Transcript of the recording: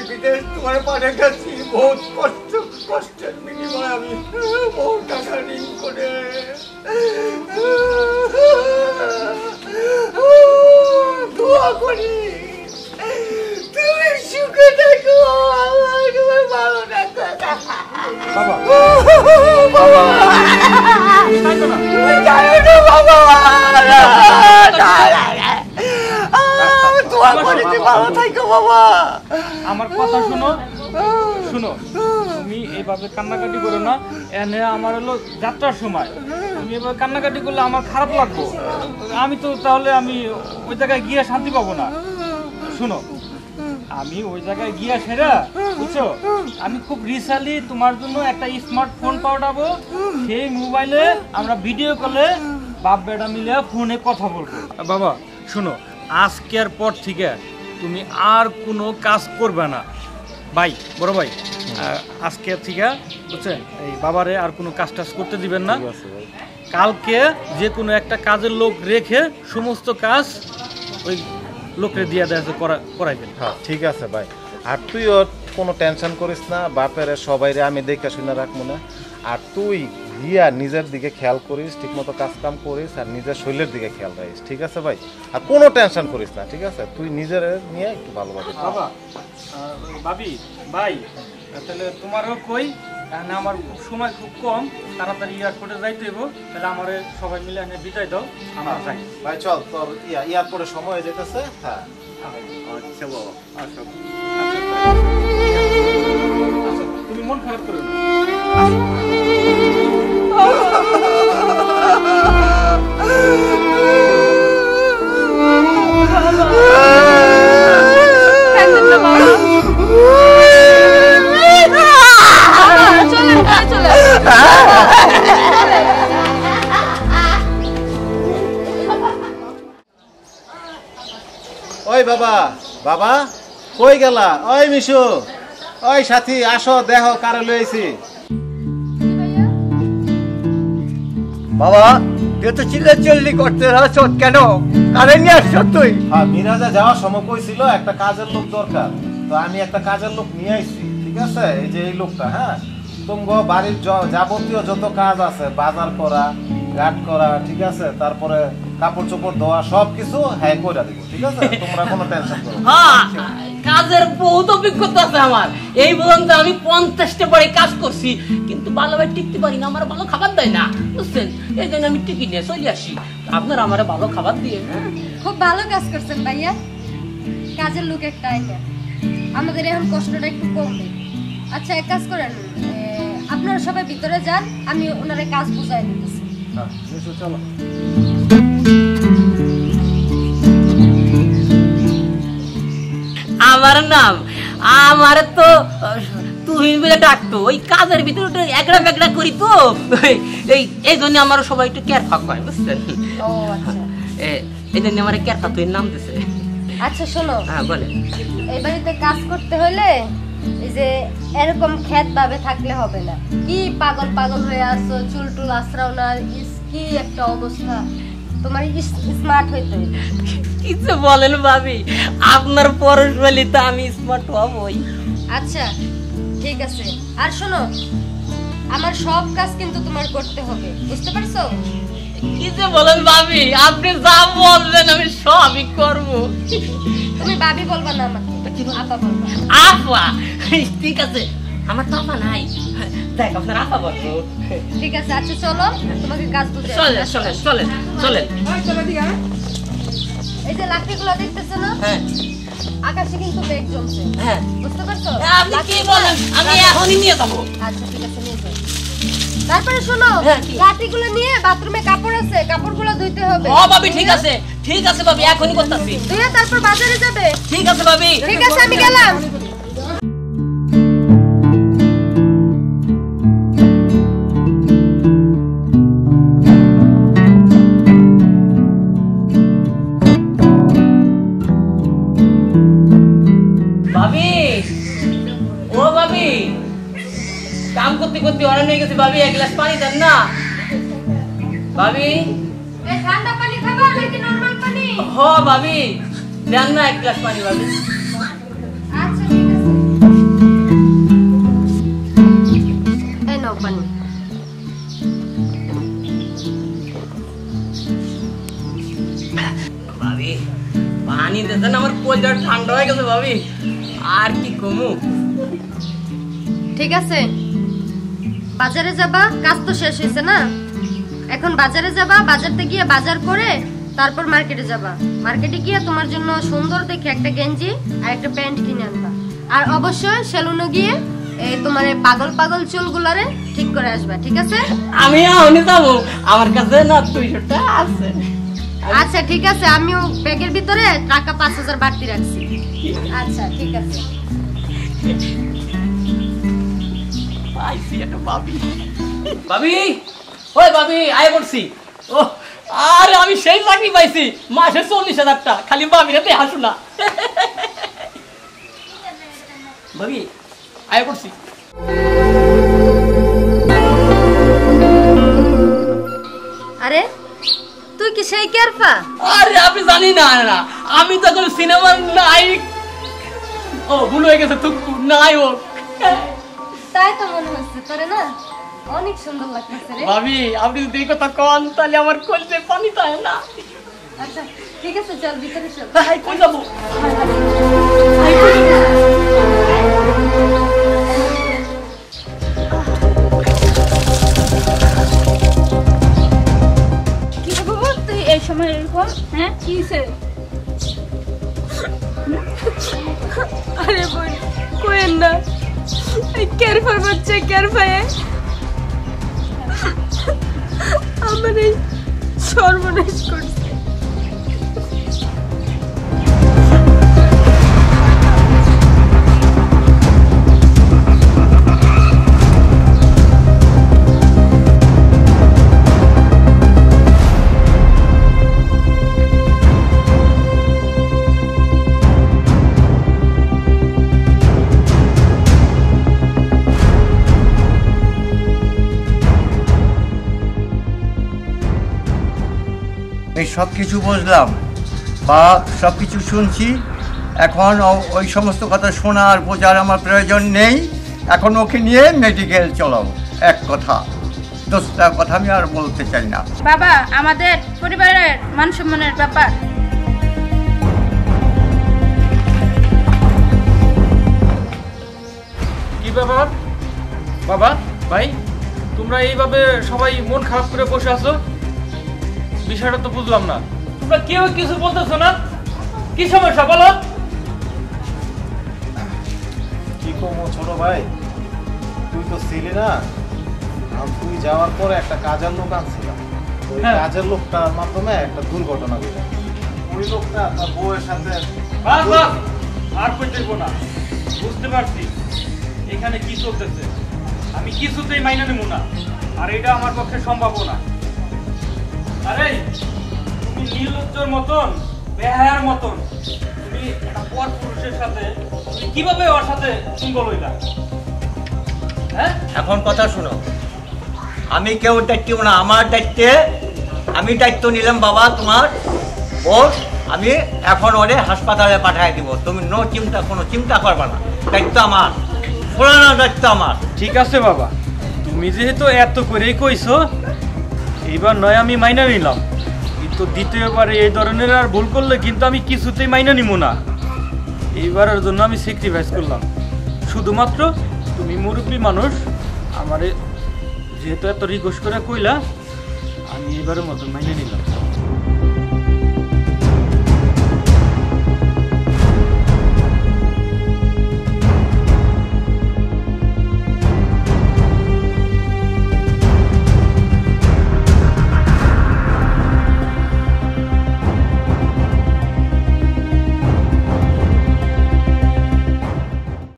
বিদেশ তোমার পাশে গেছি বহুত কষ্টের বিনিময়ে আমি বহুত টাকা ঋণ করে দোয়া করি তুমি সুখে থাকো তুমি ভালো থাকো বাবা বাবা বাবা আমার কথা শুনো শুনো, তুমি এইভাবে কান্নাকাটি করো না। এনে আমার হলো যাত্রার সময়, তুমি এভাবে কান্নাকাটি করলে আমার খারাপ লাগবে। আমি তো তাহলে আমি ওই জায়গায় গিয়ে শান্তি পাবো না। শুনো, আমি ওই জায়গায় গিয়ে সেরা বুঝছো, আমি খুব রিসেন্টলি তোমার জন্য একটা স্মার্টফোন পাঠাবো। সেই মোবাইলে আমরা ভিডিও কলে বাপ বেটা মিলে ফোনে কথা বলবো। বাবা শুনো, আজকের পর থেকে তুমি আর কোনো কাজ করবে না ভাই, বড় ভাই। আজকে থেকে বুঝছেন, এই বাবারে আর কোনো কাজ টাজ করতে দিবেন না। কালকে যে কোনো একটা কাজের লোক রেখে সমস্ত কাজ ওই লোকরে দিয়ে দেয় করাইবেন। হ্যাঁ ঠিক আছে ভাই, আর তুইও কোনো টেনশন করিস না, বাপের সবাইরে আমি দেখে শুনে রাখবো না। আর তুই গিয়া নিজের দিকে খেয়াল করিস, ঠিক মতো কাজ কাম করিস, আর নিজের শরীরের দিকে খেয়াল রাখিস, ঠিক আছে ভাই? আর কোনো টেনশন করিস না, ঠিক আছে? তুই নিজের নিয়ে একটু ভালোভাবে বাবা ভাবি ভাই, তাহলে তোমারও কই আমার সময় খুব কম, তাড়াতাড়ি এয়ারপোর্টে যাইতে হইব। তাহলে আমার সবাই মিলে এনে বিদায় দাও, আমরা যাই। ভাই চল, তোর এয়ারপোর্টে সময় হয়ে যেতেছে। হ্যাঁ আচ্ছা বাবা, আচ্ছা তুমি মন খারাপ করো না। ওই বাবা, বাবা কই গেলা? ওই মিশু, ওই সাথী, আসো দেখো কারে লইছি। বাবা তুই তো চিল্লি করতে আসছ কেন? কারে নিয়ে আসছ তুই? হ্যাঁ, মিরাজে যাওয়ার সময় কইছিল একটা কাজের লোক দরকার, তো আমি একটা কাজের লোক নিয়ে আইছি, ঠিক আছে? এই যে এই লোকটা, হ্যাঁ, তোমার বাড়ির যাবতীয় যত কাজ আছে, বাজার করা, ঘাট করা, ঠিক আছে, তারপরে কাপড় চোপড় ধোয়া, সবকিছু হ্যাঁ কইরা দিব, ঠিক আছে? তোমরা কোনো টেনশন করো না। হ্যাঁ, কাজের বহুত অভিজ্ঞতা আছে আমার। এই পর্যন্ত আমি 50টা বাড়ি কাজ করছি, কিন্তু ভালোভাবে টিকতে পারি না, আমার ভালো খাবার দেয় না, বুঝছেন? এই জন্য আমি টিকি নিয়ে চলে আসি। আপনারা আমার ভালো খাবার দিয়ে। খুব ভালো কাজ করছেন ভাইয়া, কাজের লোক একটা আইনা আমাদের এখন কষ্টটা একটু কমবে। আচ্ছা এক কাজ করেন, আপনারা সবাই ভিতরে যান, আমি ওনারে কাজ বুঝাই দিতেছি। হ্যাঁ মিশু চলো। আমার নাম, আমার তো তুই বলে ডাকতো। ওই কাজের ভিতরে একড়া বেগড়া করি তো, এই জন্য আমার সবাই একটু কেয়ারফা করে, বুঝছেন? ও আচ্ছা, এই জন্য আমার কেয়ারফা তুই নাম দিছে। আচ্ছা শোনো, হ্যাঁ বলে, এই বাড়িতে কাজ করতে হলে এই যে এরকম খেত ভাবে থাকলে হবে না। কি পাগল পাগল হয়ে আসছো, চুল টুল আশ্রাও না, কি একটা অবস্থা। তোমার স্মার্ট হইতে হবে। কিছু বলেন ভাবি, আপনার পরশ বলি তো আমি স্মার্ট হবই। আচ্ছা ঠিক আছে, আর শোনো, আমার সব কাজ কিন্তু তোমার করতে হবে, বুঝতে পারছো? কি যে বলেন ভাবি, আপনি যা বলবেন আমি সবই করব। তুমি ভাবি বলবা না, আমাকে আপা বলবা। আপা? ঠিক আছে, আমার তো আপা নাই, দেখ আপনার আপা বলবো। ঠিক আছে, আচ্ছা চলো তোমাকে কাজ বুঝে। চলে চলে চলে চলে। এই যে লাঠিগুলো দেখতেছো না, হ্যাঁ আকাশে কিন্তু মেঘ জমছে, হ্যাঁ বুঝতে পারছো? আপনি কি বলেন, আমি এখনই নিয়ে যাবো। আচ্ছা ঠিক আছে, নিয়ে যাও। তারপরে শোনো, হ্যাঁ, কি? লাঠিগুলো নিয়ে বাথরুমে কাপড় আছে, কাপড়গুলো ধুইতে হবে। ও ভাবি ঠিক আছে, ঠিক আছে ভাবি, এখনই করতেছি। ধুয়ে তারপর বাজারে যাবে। ঠিক আছে ভাবি। ঠিক আছে, আমি গেলাম। ভাবি, ও ভাবি, কাম করতে করতে অনেক হয়ে গেছে ভাবি, এক গ্লাস পানি দেন না ভাবি। এই ঠান্ডা পানি খাবা নাকি নরমাল পানি? হ ভাবি, দেন না এক গ্লাস পানি ভাবি। আচ্ছা ঠিক আছে। আর কি কমু? ঠিক আছে, বাজারে যাবা, কাজ তো শেষ হয়েছে না? এখন বাজারে যাবা, বাজারতে গিয়ে বাজার করে তারপর মার্কেটে যাবা। মার্কেটে গিয়ে তোমার জন্য সুন্দর দেখে একটা গেঞ্জি আর একটা প্যান্ট কিনে আনবা। আর অবশ্যই সেলুনে গিয়ে এই তোমার এই পাগল পাগল চুলগুলারে ঠিক করে আসবা, ঠিক আছে? আমি আউনি যাবো, আমার কাছে না 200 টাকা আছে। আচ্ছা ঠিক আছে, আমিও ব্যাগের ভিতরে টাকা 5000 বাড়তি রাখছি। আচ্ছা ঠিক আছে। পাইছি একটা ভাবি। ভাবি, ওই ভাবি আয় পড়ছি। ও আরে আমি সেই চাকরি পাইছি, মাসে 40,000 টাকা, খালি ভাবির হাতে হাসু না। ভাবি আয় পড়ছি। আরে তুই কি সেই কেরফা? আরে আপনি জানি না, না আমি তো কোন সিনেমার নায়ক। ও ভুল হয়ে গেছে, তুই নায়ক। তাই তো মনে হচ্ছে, তোরে না অনেক সুন্দর লাগতেছে রে। ভাবি আপনি যদি এই কথা কন তাহলে আমার কলজে পানি তাই না। আচ্ছা ঠিক আছে, চল ভিতরে চল। তাই কই যাবো? কি বাবা তুই এই সময় এরকম? হ্যাঁ কি হয়েছে? আরে বোন কোয়েন না, এই কেরফার বাচ্চা কেরফায়ে আমার এই সর্বনাশ করছে। এই সব কিছু বুঝলাম বা সব কিছু শুনছি। এখন ওই সমস্ত কথা শোনার বোঝার আমার প্রয়োজন নেই। এখন ওকে নিয়ে মেডিকেল চলাও, এক কথা। দোষটা কথা আমি আর বলতে চাই না। বাবা আমাদের পরিবারের মান সম্মানের ব্যাপার। কি ব্যাপার বাবা, ভাই, তোমরা এইভাবে সবাই মন খারাপ করে বসে আছো? বিষয়টা তো বুঝলাম না। তোমরা কেউ কিছু বলতেছো না, কি সমস্যা বলো? কি কমো ছোট ভাই, তুই তো ছিলি না, আর তুই যাওয়ার পরে একটা কাজের লোক আনছিলাম। ওই হ্যাঁ। কাজের লোকটার মাধ্যমে একটা দুর্ঘটনা ঘটে। ওই লোকটা তার বউয়ের সাথে বাস বাস, আর কই দেখবো না, বুঝতে পারছি এখানে কি চলতেছে। আমি কিছুতেই মাইনা নেব না, আর এটা আমার পক্ষে সম্ভব না। আরে তুমি নির্লজ্জর মতন, বেহায়ার মতন, তুমি একটা পর পুরুষের সাথে তুমি কিভাবে ওর সাথে সিঙ্গল হইলা? হ্যাঁ, এখন কথা শোনো, আমি কেউ দায়িত্ব না, আমার দায়িত্বে আমি দায়িত্ব নিলাম বাবা তোমার ওর। আমি এখন ওরে হাসপাতালে পাঠিয়ে দিব, তুমি কোনো চিন্তা করবা না। দায়িত্ব আমার, শোনানোর দায়িত্ব আমার। ঠিক আছে বাবা, তুমি যেহেতু এত করেই কইছো, এইবার নয় আমি মাইনা নিলাম, কিন্তু দ্বিতীয়বার এই ধরনের আর ভুল করলে কিন্তু আমি কিছুতেই মাইনা নিব না। এইবারের জন্য আমি স্যাক্রিফাইস করলাম। শুধুমাত্র তুমি মুরব্বী মানুষ, আমারে যেহেতু এত রিকোয়েস্ট করে কইলা, আমি এবারের মতো মাইনে নিলাম।